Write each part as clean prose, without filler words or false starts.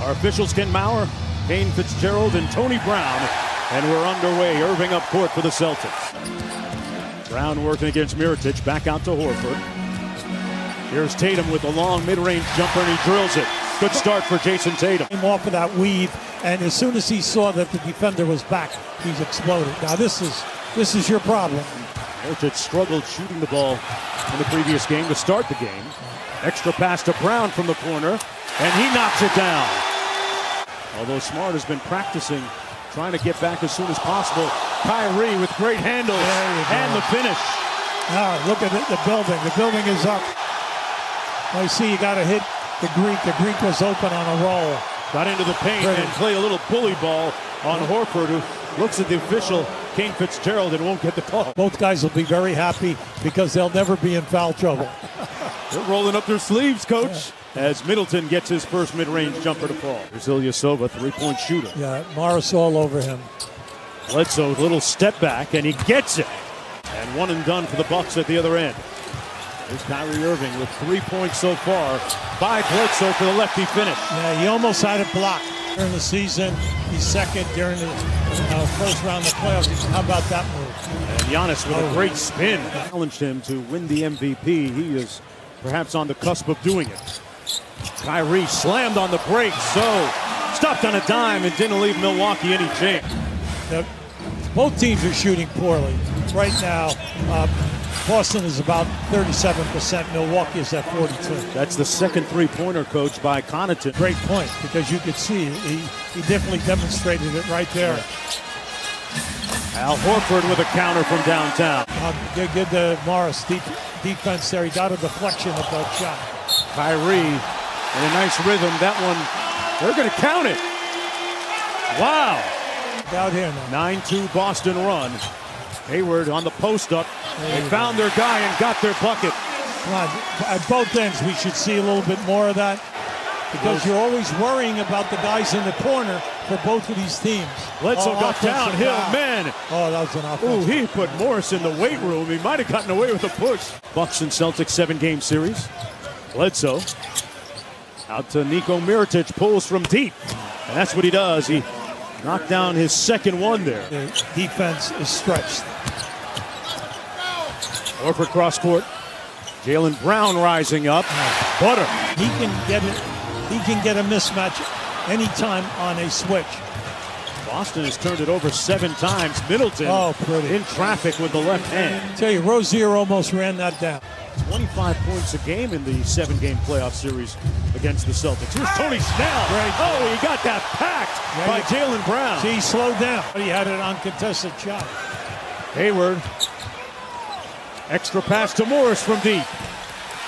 Our officials, Ken Maurer, Kane Fitzgerald, and Tony Brown. And we're underway. Irving up court for the Celtics. Brown working against Mirotic. Back out to Horford. Here's Tatum with a long mid-range jumper, and he drills it. Good start for Jason Tatum. Came off of that weave, and as soon as he saw that the defender was back, he's exploded. Now this is your problem. Mirotic struggled shooting the ball in the previous game to start the game. Extra pass to Brown from the corner, and he knocks it down. Although Smart has been practicing, trying to get back as soon as possible. Kyrie with great handles and the finish. Now look at it, the building. The building is up. I see you got to hit the Greek. The Greek was open on a roll. Got into the paint and play a little bully ball on Horford, who looks at the official, Kane Fitzgerald, and won't get the call. Both guys will be very happy because they'll never be in foul trouble. They're rolling up their sleeves, Coach, as Middleton gets his first mid-range jumper to fall. There's Ilyasova, three-point shooter. Yeah, Morris all over him. Bledsoe, little step back, and he gets it. And one and done for the Bucks at the other end. There's Kyrie Irving with 3 points so far by Bledsoe for the lefty finish. Yeah, he almost had it blocked during the season. He's second during the first round of the playoffs. How about that move? And Giannis with a great spin. Challenged him to win the MVP. He is perhaps on the cusp of doing it. Kyrie slammed on the break, so stopped on a dime and didn't leave Milwaukee any chance. Both teams are shooting poorly. Right now, Boston is about 37%. Milwaukee is at 42%. That's the second three-pointer, Coach, by Connaughton. Great point, because you could see he definitely demonstrated it right there. Al Horford with a counter from downtown. Good to Morris defense there. He got a deflection of that shot. Kyrie in a nice rhythm. That one, they're going to count it. Wow. Out here now. 9-2 Boston run. Hayward on the post-up. They found their guy and got their bucket. Come on. At both ends, we should see a little bit more of that, because you're always worrying about the guys in the corner for both of these teams. Bledsoe got downhill, man. Oh, that was an offensive. Ooh, he put Morris in the weight room. He might have gotten away with a push. Bucks and Celtics 7-game series. Bledsoe out to Niko Mirotic, pulls from deep. And that's what he does. He knocked down his second one there. The defense is stretched. Horford cross court. Jaylen Brown rising up. Butter. He can get it. He can get a mismatch anytime on a switch. Boston has turned it over 7 times. Middleton in traffic with the left hand. I tell you, Rozier almost ran that down. 25 points a game in the 7-game playoff series against the Celtics. Here's Tony Snell. Oh, he got that packed by Jaylen Brown. See, he slowed down. He had an uncontested shot. Hayward. Extra pass to Morris from deep.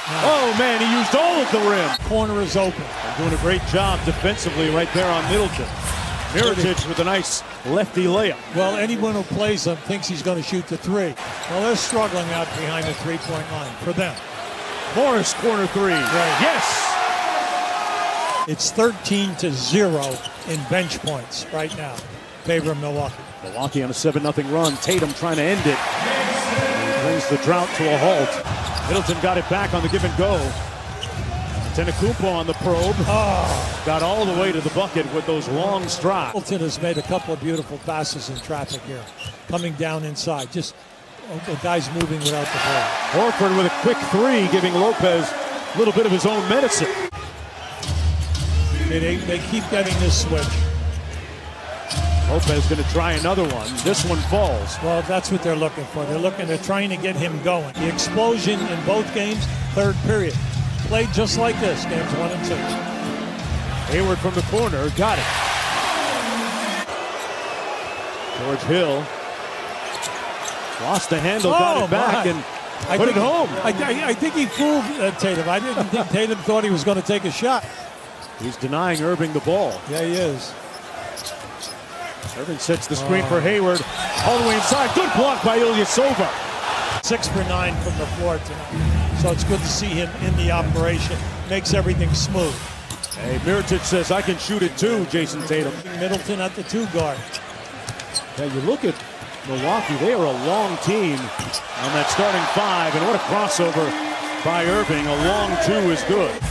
Oh, man, he used all of the rim. Corner is open. They're doing a great job defensively right there on Middleton. Mirotic with a nice lefty layup. Well, anyone who plays him thinks he's going to shoot the three. Well, they're struggling out behind the three-point line for them. Morris, corner three. Right. Yes! It's 13-0 in bench points right now. Favor of Milwaukee. Milwaukee on a 7-0 run. Tatum trying to end it. He brings the drought to a halt. Middleton got it back on the give and go. Antetokounmpo on the probe. Got all the way to the bucket with those long strides. Middleton has made a couple of beautiful passes in traffic here. Coming down inside. Just the guys moving without the ball. Horford with a quick three, giving Lopez a little bit of his own medicine. They keep getting this switch. Lopez going to try another one. This one falls. Well, that's what they're looking for. They're trying to get him going. The explosion in both games, third period. Played just like this, games 1 and 2. Hayward from the corner, got it. George Hill lost the handle, got it back, and put it home. I think he fooled Tatum. I didn't think Tatum thought he was going to take a shot. He's denying Irving the ball. Yeah, he is. Irving sets the screen for Hayward. All the way inside. Good block by Ilyasova. 6 for 9 from the floor tonight. So it's good to see him in the operation. Makes everything smooth. Hey, Mirotic says, I can shoot it too, Jason Tatum. Middleton at the 2 guard. Yeah, you look at Milwaukee, they are a long team on that starting 5, and what a crossover by Irving. A long 2 is good.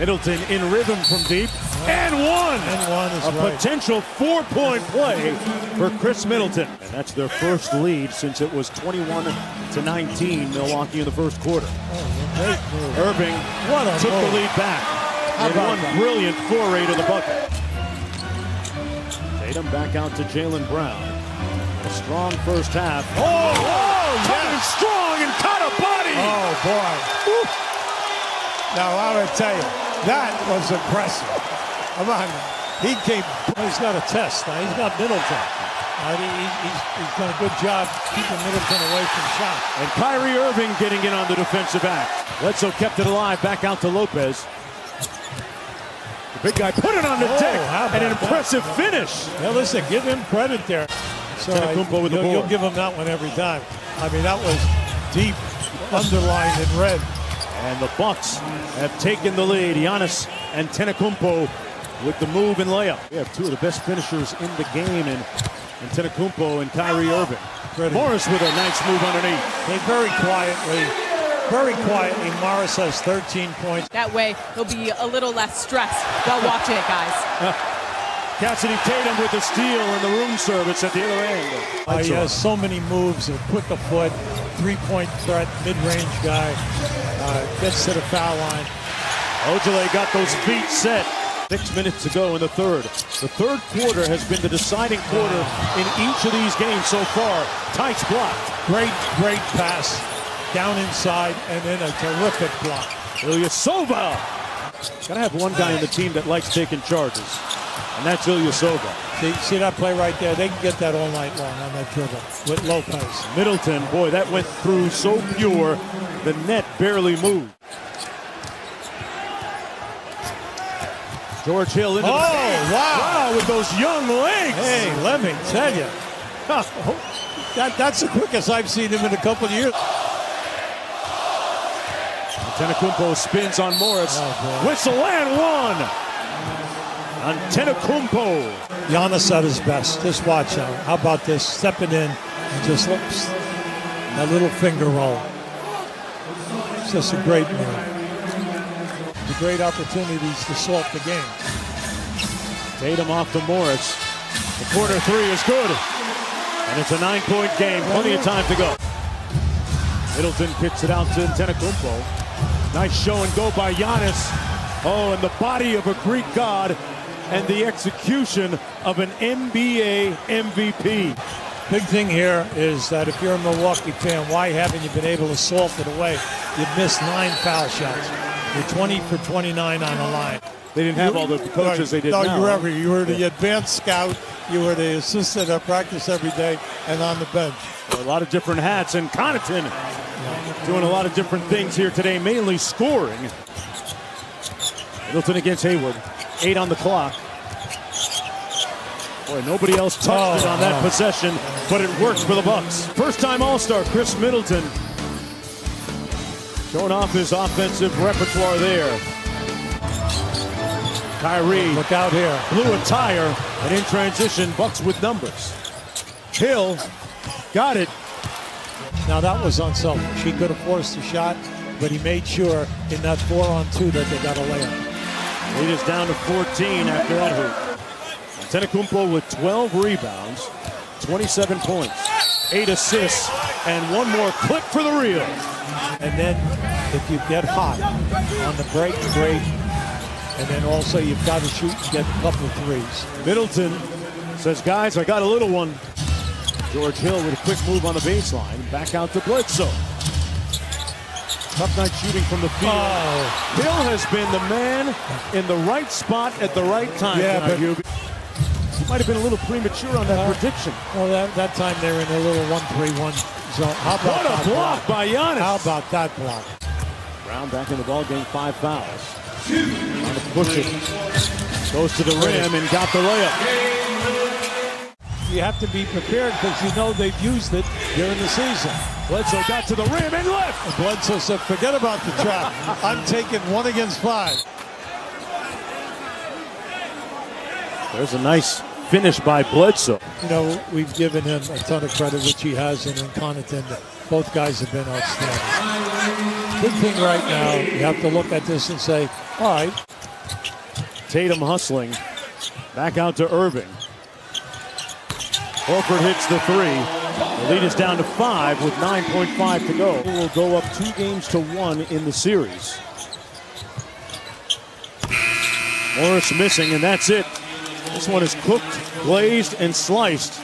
Middleton in rhythm from deep, and one! And one is a right. potential 4-point play for Chris Middleton. And that's their first lead since it was 21-19, Milwaukee in the first quarter. Oh, great move. Irving took the lead back. And one brilliant foray to the bucket. Tatum back out to Jaylen Brown. A strong first half. Coming strong and caught a body! Oh, boy. Woo. Now, I would tell you, that was impressive. Come on. He came. He's got a test. Now, he's got Middleton. He's done a good job keeping Middleton away from shots. And Kyrie Irving getting in on the defensive act. Bledsoe kept it alive. Back out to Lopez. The big guy put it on the deck. And an impressive finish. Yeah, listen, give him credit there. So with the ball. You'll give him that one every time. I mean, that was deep, underlined in red. And the Bucks have taken the lead. Giannis Antetokounmpo with the move and layup. We have two of the best finishers in the game in Antetokounmpo and Kyrie Irving. Morris with a nice move underneath. They very quietly, Morris has 13 points. That way, he'll be a little less stressed while watching it, guys. Cassidy Tatum with the steal and the room service at the other end. He has so many moves, a quick foot, three-point threat, mid-range guy, gets to the foul line. Ojale got those feet set. 6 minutes to go in the third. The third quarter has been the deciding quarter in each of these games so far. Tice blocked. Great pass down inside, and then a terrific block. Ilyasova. Gotta have one guy in the team that likes taking charges, and that's Ilyasova. See that play right there? They can get that all night long on that dribble with Lopez. Middleton, boy, that went through so pure, the net barely moved. George Hill into wow, with those young legs. Hey, let me tell you. That's the quickest I've seen him in a couple of years. Antetokounmpo spins on Morris. Whistle and one. Antetokounmpo. Giannis at his best. Just watch out. How about this? Stepping in and just looks that little finger roll. It's just a great move. The great opportunities to salt the game. Tatum off to Morris. The quarter three is good. And it's a 9-point game. Plenty of time to go. Middleton kicks it out to Antetokounmpo. Nice show and go by Giannis. Oh, and the body of a Greek god and the execution of an NBA MVP. Big thing here is that if you're a Milwaukee fan, why haven't you been able to salt it away? You've missed 9 foul shots. You're 20 for 29 on the line. They didn't have all the coaches they did now. No, you were the advanced scout. You were the assistant at practice every day and on the bench. A lot of different hats, and Connaughton doing a lot of different things here today, mainly scoring. Middleton against Hayward. 8 on the clock. Boy, nobody else touched it on that possession, but it worked for the Bucks. First-time All-Star Chris Middleton showing off his offensive repertoire there. Kyrie, look out here. Blew a tire, and in transition, Bucks with numbers. Hill got it. Now that was unselfish. He could have forced the shot, but he made sure in that 4-on-2 that they got a layup. Lead is down to 14 after that hoop. Antetokounmpo with 12 rebounds, 27 points, 8 assists, and one more clip for the reel. And then if you get hot on the break, and then also you've got to shoot and get a couple of threes. Middleton says, guys, I got a little one. George Hill with a quick move on the baseline. Back out to Bledsoe. Tough night shooting from the field. Hill has been the man in the right spot at the right time. Yeah, but he might have been a little premature on that prediction. Well, that time they were in a little 1-3-1 zone. How about what a block by Giannis. How about that block? Brown back in the ball game, 5 fouls. Trying to push it. Goes to the rim and got the layup. You have to be prepared because you know they've used it during the season. Bledsoe got to the rim and left. And Bledsoe said, forget about the trap. I'm taking 1 against 5. There's a nice finish by Bledsoe. You know, we've given him a ton of credit, which he has, and in Connaughton, both guys have been outstanding. Big thing right now, you have to look at this and say, all right, Tatum hustling. Back out to Irving. Horford hits the three. The lead is down to 5 with 9.5 to go. We'll go up 2-1 in the series. Morris missing, and that's it. This one is cooked, glazed, and sliced.